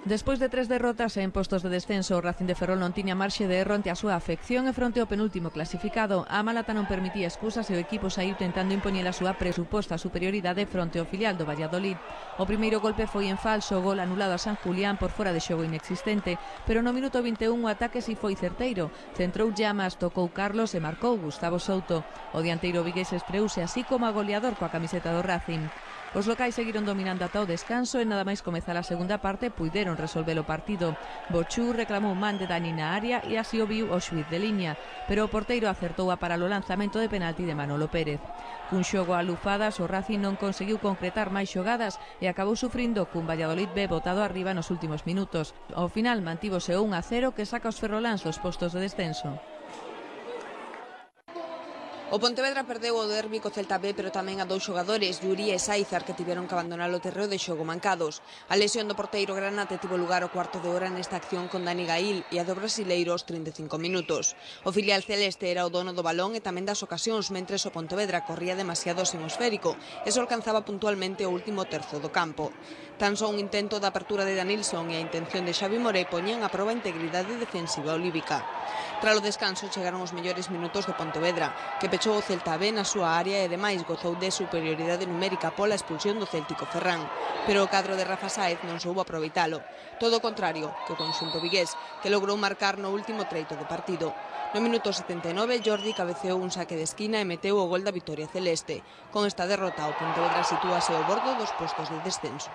Despois de 3 derrotas en postos de descenso, o Racing de Ferrol non tiña marxe de erro ante a súa afección e fronte ao penúltimo clasificado. A Malata non permitía excusas e o equipo saiu tentando impoñer a súa presuposta superioridade fronte ao filial do Valladolid. O primeiro golpe foi en falso, o gol anulado a San Julián por fora de xogo inexistente, pero no minuto 21 o ataque si foi certeiro. Centrou Llamas, tocou Carlos e marcou Gustavo Souto. O dianteiro vigués estreouse así como a goleador coa camiseta do Racing. Os locais seguiron dominando ata o descanso e nada máis comezar a segunda parte puideron resolver o partido. Bochú reclamou man de Dani na área e así o viu o xuiz de liña, pero o porteiro acertou a para o lanzamento de penalti de Manolo Pérez. Cun xogo a lufadas, o Racing non conseguiu concretar máis xogadas e acabou sufrindo cun Valladolid B botado arriba nos últimos minutos. Ao final mantívose o 1-0 que saca os ferroláns dos postos de descenso. O Pontevedra perdeu o derbi co Celta B, pero tamén a 2 xogadores, Yuri e Saizar, que tiveron que abandonar o terreo de xogo mancados. A lesión do porteiro granate tivo lugar o cuarto de hora nesta acción con Dani Gail e a do brasileiro aos 35 minutos. O filial celeste era o dono do balón e tamén das ocasións, mentres o Pontevedra corría demasiado atmosférico e só alcanzaba puntualmente o último terzo do campo. Tan só un intento de apertura de Danilson e a intención de Xavi Moré poñían a proba a integridade defensiva olívica. Tras o descanso chegaron os mellores minutos do Pontevedra, que pechou o Celta B na súa área e ademais gozou de superioridade numérica pola expulsión do céltico Ferrán, pero o cadro de Rafa Sáez non soubo aproveitalo. Todo o contrario que o conxunto vigués, que logrou marcar no último treito de partido. No minuto 79, Jordi cabeceou un saque de esquina e meteu o gol da vitoria celeste. Con esta derrota, o Pontevedra sitúase ao bordo dos postos de descenso.